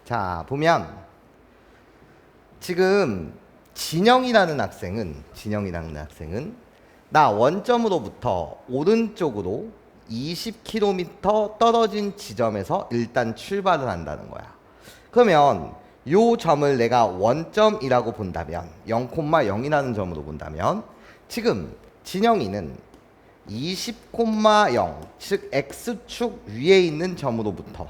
자, 보면 지금 진영이라는 학생은 나 원점으로부터 오른쪽으로 20km 떨어진 지점에서 일단 출발을 한다는 거야. 그러면 요 점을 내가 원점이라고 본다면 0,0이라는 점으로 본다면 지금 진영이는 20,0 즉 X축 위에 있는 점으로부터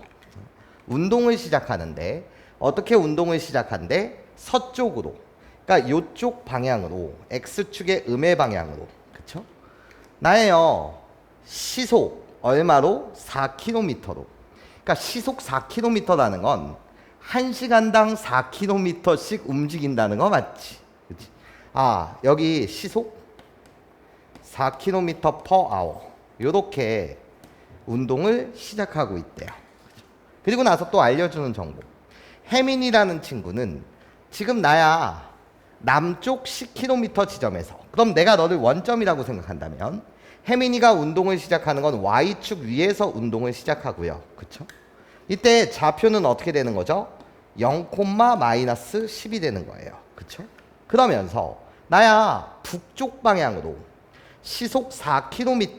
운동을 시작하는데 어떻게 운동을 시작한대? 서쪽으로. 그러니까 요쪽 방향으로 X축의 음의 방향으로. 그쵸? 나예요. 시속 얼마로? 4km로. 그러니까 시속 4km라는 건 1시간당 4km씩 움직인다는 거 맞지? 그치? 아, 여기 시속 4km per hour. 요렇게 운동을 시작하고 있대요. 그리고 나서 또 알려주는 정보. 혜민이라는 친구는 지금 나야 남쪽 10km 지점에서, 그럼 내가 너를 원점이라고 생각한다면 혜민이가 운동을 시작하는 건 Y축 위에서 운동을 시작하고요. 그쵸? 이때 좌표는 어떻게 되는 거죠? 0,-10이 되는 거예요. 그쵸? 그러면서 나야 북쪽 방향으로 시속 4km.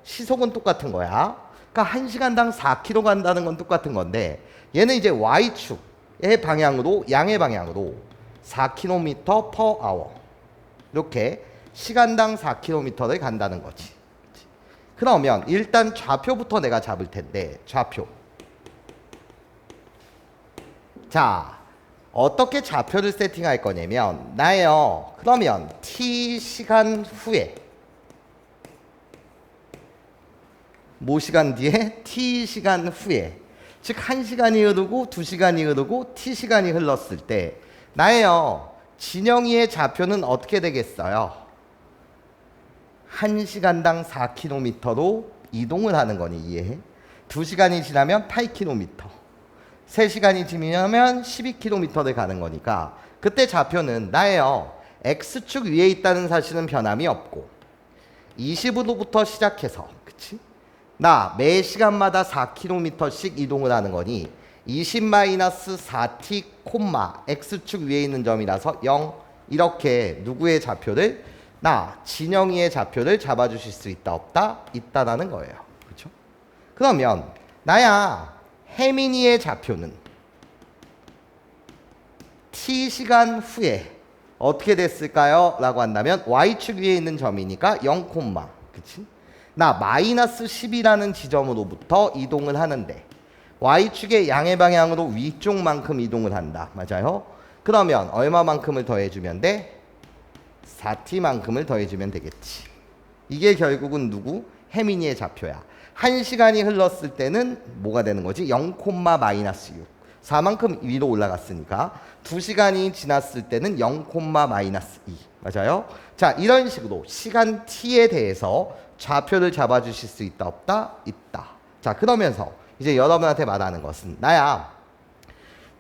시속은 똑같은 거야. 그러니까 1시간당 4km 간다는 건 똑같은 건데 얘는 이제 Y축의 방향으로, 양의 방향으로 4km per hour. 이렇게 시간당 4km를 간다는 거지. 그러면 일단 좌표부터 내가 잡을 텐데, 좌표. 자, 어떻게 좌표를 세팅할 거냐면 나예요. 그러면 t 시간 후에 뭐 시간 뒤에? t 시간 후에, 즉 1시간이 흐르고 2시간이 흐르고 t 시간이 흘렀을 때 나예요. 진영이의 좌표는 어떻게 되겠어요? 1시간당 4km로 이동을 하는 거니 이해해? 2시간이 지나면 8km, 3시간이 지나면 12km를 가는 거니까 그때 좌표는 나예요. X축 위에 있다는 사실은 변함이 없고 20으로부터 시작해서, 그치? 나 매 시간마다 4km씩 이동을 하는 거니 20-4t, X축 위에 있는 점이라서 0. 이렇게 누구의 좌표를? 나 진영이의 좌표를 잡아주실 수 있다 없다? 있다라는 거예요. 그렇죠? 그러면 나야 혜민이의 좌표는 t시간 후에 어떻게 됐을까요? 라고 한다면 Y축 위에 있는 점이니까 0, 그치? 나 -10이라는 지점으로부터 이동을 하는데 Y축의 양의 방향으로 위쪽만큼 이동을 한다. 맞아요? 그러면 얼마만큼을 더해주면 돼? 4t만큼을 더해주면 되겠지. 이게 결국은 누구? 혜민이의 좌표야. 1시간이 흘렀을 때는 뭐가 되는 거지? 0, -6. 4만큼 위로 올라갔으니까 2시간이 지났을 때는 0, -2. 맞아요? 자, 이런 식으로 시간 t에 대해서 좌표를 잡아주실 수 있다 없다? 있다. 자, 그러면서 이제 여러분한테 말하는 것은 나야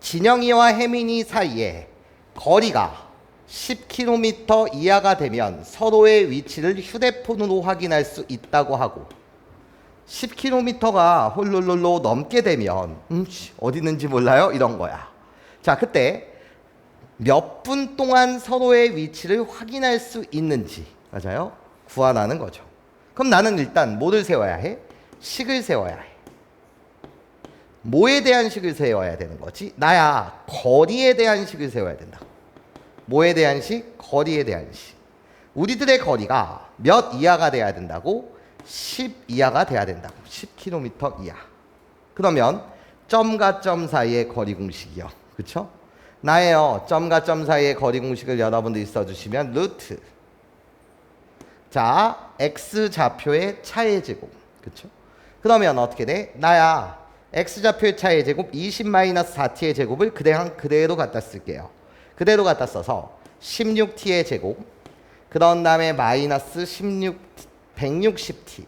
진영이와 혜민이 사이에 거리가 10km 이하가 되면 서로의 위치를 휴대폰으로 확인할 수 있다고 하고 10km가 홀롤롤로 넘게 되면 어디 있는지 몰라요? 이런 거야. 자, 그때 몇 분 동안 서로의 위치를 확인할 수 있는지, 맞아요? 구하라는 거죠. 그럼 나는 일단 뭐를 세워야 해? 식을 세워야 해. 뭐에 대한 식을 세워야 되는 거지? 나야 거리에 대한 식을 세워야 된다. 뭐에 대한 식? 거리에 대한 식. 우리들의 거리가 몇 이하가 돼야 된다고? 10 이하가 돼야 된다고. 10km 이하. 그러면 점과 점 사이의 거리 공식이요. 그쵸? 나예요. 점과 점 사이의 거리 공식을 여러분들이 써주시면 루트. 자, X 좌표의 차의 제곱. 그쵸? 그러면 어떻게 돼? 나야 X좌표의 차의 제곱 20-4t의 제곱을 그냥 그대로 갖다 쓸게요. 그대로 갖다 써서 16t의 제곱, 그런 다음에 마이너스 160t,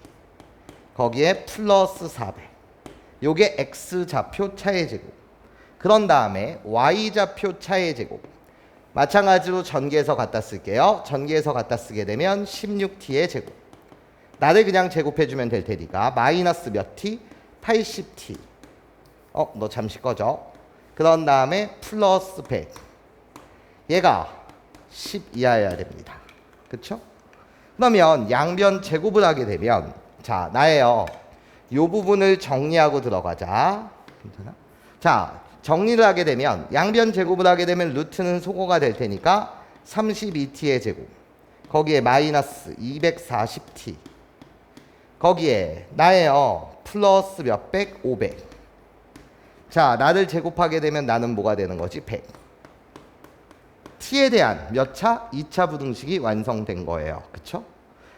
거기에 플러스 400. 요게 X좌표 차의 제곱. 그런 다음에 Y좌표 차의 제곱. 마찬가지로 전개해서 갖다 쓸게요. 전개해서 갖다 쓰게 되면 16t의 제곱. 나를 그냥 제곱해주면 될 테니까 마이너스 몇 t? 80t. 너 잠시 꺼져. 그런 다음에 플러스 100. 얘가 10 이하여야 됩니다. 그쵸? 그러면 양변 제곱을 하게 되면 자, 나예요. 요 부분을 정리하고 들어가자. 괜찮아? 자, 정리를 하게 되면 양변 제곱을 하게 되면 루트는 소거가 될 테니까 32t의 제곱. 거기에 마이너스 240t. 거기에 나예요. 플러스 몇백? 500. 자, 나를 제곱하게 되면 나는 뭐가 되는 거지? 100. t에 대한 몇 차? 2차 부등식이 완성된 거예요. 그쵸?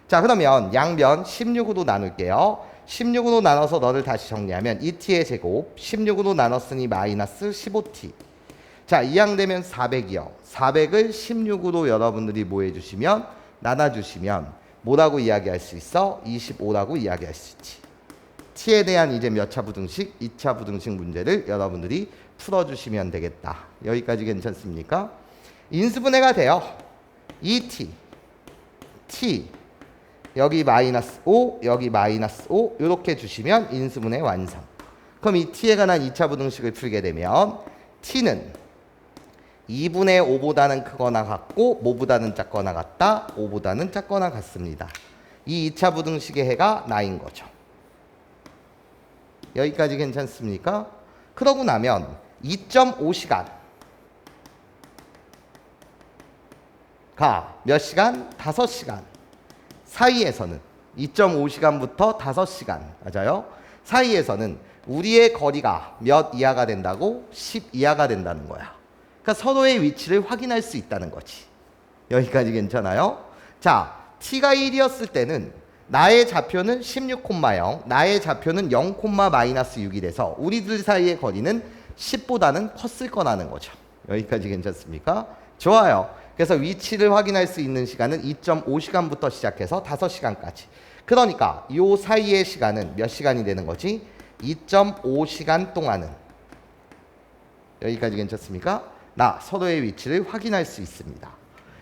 자, 그러면 양변 16으로 나눌게요. 16으로 나눠서 너를 다시 정리하면 2t의 제곱 16으로 나눴으니 마이너스 15t. 자, 이항되면 400이요. 400을 16으로 여러분들이 뭐 해주시면 나눠주시면 뭐라고 이야기할 수 있어? 25라고 이야기할 수 있지. t에 대한 이제 몇 차 부등식? 2차 부등식 문제를 여러분들이 풀어주시면 되겠다. 여기까지 괜찮습니까? 인수분해가 돼요. 2t, t, 여기 마이너스 5, 여기 마이너스 5 이렇게 주시면 인수분해 완성. 그럼 이 t에 관한 2차 부등식을 풀게 되면 t는 2분의 5보다는 크거나 같고 뭐보다는 작거나 같다? 5보다는 작거나 같습니다. 이 2차 부등식의 해가 나인 거죠. 여기까지 괜찮습니까? 그러고 나면 2.5시간 가 몇 시간? 5시간 사이에서는 2.5시간부터 5시간 맞아요? 사이에서는 우리의 거리가 몇 이하가 된다고? 10 이하가 된다는 거야. 그러니까 서로의 위치를 확인할 수 있다는 거지. 여기까지 괜찮아요? 자, t가 1이었을 때는 나의 좌표는 16,0, 나의 좌표는 0,-6이 돼서 우리들 사이의 거리는 10보다는 컸을 거라는 거죠. 여기까지 괜찮습니까? 좋아요. 그래서 위치를 확인할 수 있는 시간은 2.5시간부터 시작해서 5시간까지. 그러니까 이 사이의 시간은 몇 시간이 되는 거지? 2.5시간 동안은 여기까지 괜찮습니까? 나 서로의 위치를 확인할 수 있습니다.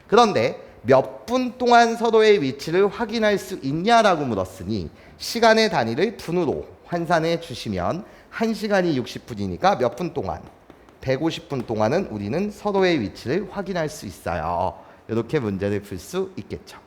그런데 몇 분 동안 서로의 위치를 확인할 수 있냐라고 물었으니 시간의 단위를 분으로 환산해 주시면 1시간이 60분이니까 몇 분 동안? 150분 동안은 우리는 서로의 위치를 확인할 수 있어요. 이렇게 문제를 풀 수 있겠죠.